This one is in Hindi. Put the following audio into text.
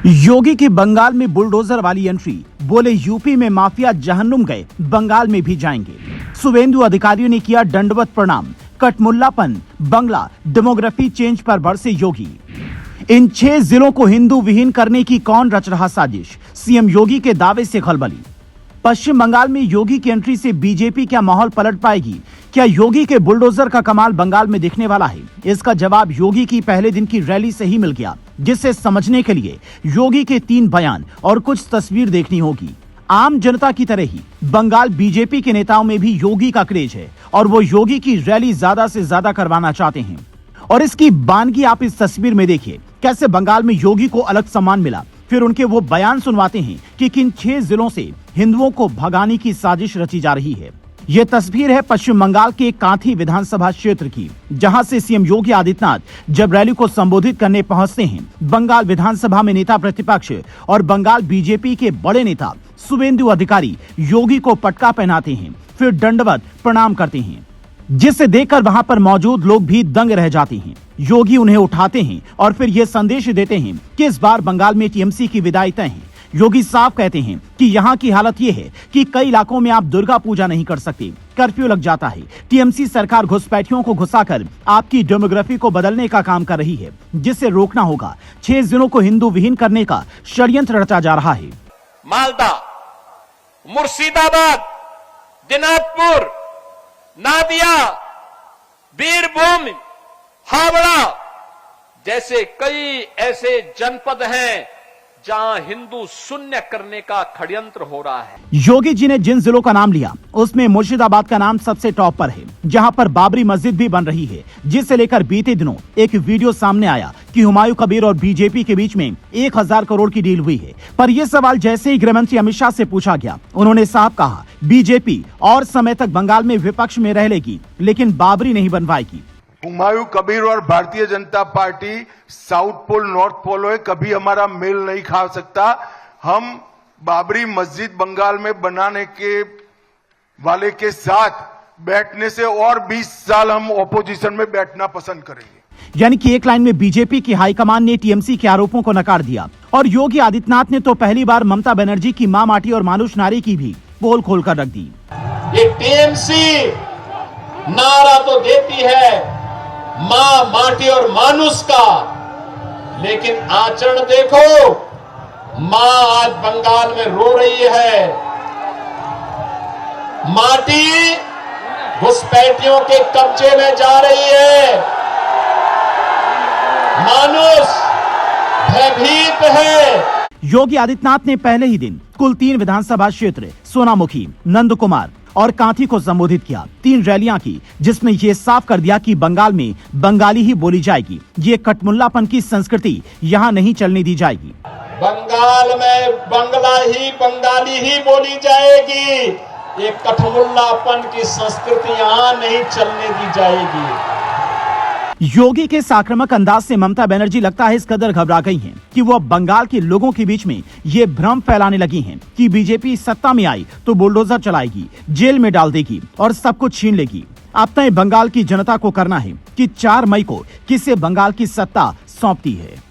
योगी की बंगाल में बुलडोजर वाली एंट्री, बोले यूपी में माफिया जहन्नुम गए, बंगाल में भी जाएंगे। शुभेंदु अधिकारियों ने किया दंडवत प्रणाम, कटमुल्लापन, बंगला, डेमोग्राफी चेंज पर बरसे योगी। इन 6 जिलों को हिंदू विहीन करने की कौन रच रहा साजिश, सीएम योगी के दावे से खलबली। पश्चिम बंगाल में योगी की एंट्री से बीजेपी क्या माहौल पलट पाएगी? क्या योगी के बुलडोजर का कमाल बंगाल में दिखने वाला है? इसका जवाब योगी की पहले दिन की रैली से ही मिल गया, जिसे समझने के लिए योगी के 3 बयान और कुछ तस्वीर देखनी होगी। आम जनता की तरह ही बंगाल बीजेपी के नेताओं में भी योगी का क्रेज है और वो योगी की रैली ज्यादा से ज्यादा करवाना चाहते हैं। और इसकी बानगी आप इस तस्वीर में देखिए, कैसे बंगाल में योगी को अलग सम्मान मिला। फिर उनके वो बयान सुनवाते हैं कि किन 6 जिलों से हिंदुओं को भगाने की साजिश रची जा रही है। ये तस्वीर है पश्चिम बंगाल के कांथी विधानसभा क्षेत्र की, जहां से सीएम योगी आदित्यनाथ जब रैली को संबोधित करने पहुंचते हैं। बंगाल विधानसभा में नेता प्रतिपक्ष और बंगाल बीजेपी के बड़े नेता शुभेंदु अधिकारी योगी को पटका पहनाते हैं, फिर दंडवत प्रणाम करते हैं, जिसे देखकर वहां पर मौजूद लोग भी दंग रह जाते हैं। योगी उन्हें उठाते हैं और फिर यह संदेश देते हैं कि इस बार बंगाल में टीएमसी की विदाई तय है। योगी साफ कहते हैं कि यहाँ की हालत ये है कि कई इलाकों में आप दुर्गा पूजा नहीं कर सकते, कर्फ्यू लग जाता है। टीएमसी सरकार घुसपैठियों को घुसाकर आपकी डेमोग्राफी को बदलने का काम कर रही है, जिसे रोकना होगा। 6 जिलों को हिंदू विहीन करने का षड्यंत्र रचा जा रहा है। मालदा, मुर्शिदाबाद, दिनाजपुर, नादिया, बीरभूम, हावड़ा जैसे कई ऐसे जनपद हैं जहां हिंदू शून्य करने का षड्यंत्र हो रहा है। योगी जी ने जिन जिलों का नाम लिया उसमें मुर्शिदाबाद का नाम सबसे टॉप पर है, जहां पर बाबरी मस्जिद भी बन रही है, जिसे लेकर बीते दिनों एक वीडियो सामने आया कि हुमायूं कबीर और बीजेपी के बीच में 1000 करोड़ की डील हुई है। पर यह सवाल जैसे ही गृहमंत्री अमित शाह से पूछा गया, उन्होंने साफ कहा बीजेपी और समय तक बंगाल में विपक्ष में रह लेगी, लेकिन बाबरी नहीं बनवाएगी। हुमायूं कबीर और Bharatiya Janata Party south pole north pole है, कभी हमारा मेल नहीं खा सकता। हम बाबरी मस्जिद बंगाल में बनाने के वाले के साथ बैठने से और 20 साल हम ऑपोजिशन में बैठना पसंद करेंगे। यानी कि एक लाइन में बीजेपी की हाईकमान ने टीएमसी के आरोपों को नकार दिया और योगी आदित्यनाथ ने तो पहली बार ममता बनर्जी की मां माटी और मानुष नारी की भी पोल खोलकर रख दी। ये टीएमसी नारा तो देती है मां माटी और मानुष का, लेकिन आचरण देखो, मां आज बंगाल में रो रही है। माटी घुसपैठियों के कब्जे में जा रही है, मानुष भयभीत है। योगी आदित्यनाथ ने पहले ही दिन कुल 3 विधानसभा क्षेत्र सोनामुखी, नंदकुमार और कांथी को संबोधित किया। 3 रैलियां की, जिसमें ये साफ कर दिया कि बंगाल में बंगाली ही बोली जाएगी। ये कटमुल्लापन की संस्कृति यहाँ नहीं चलने दी जाएगी। बंगाल में बंगला ही बंगाली ही बोली जाएगी। ये कटमुल्लापन की संस्कृति यहाँ नहीं चलने दी जाएगी। योगी के आक्रामक अंदाज से ममता बनर्जी लगता है इस कदर घबरा गई हैं कि वो अब बंगाल के लोगों के बीच में ये भ्रम फैलाने लगी हैं कि बीजेपी सत्ता में आई तो बुलडोजर चलाएगी, जेल में डाल देगी और सब कुछ छीन लेगी। अब तय बंगाल की जनता को करना है कि 4 मई को किसे बंगाल की सत्ता सौंपती है।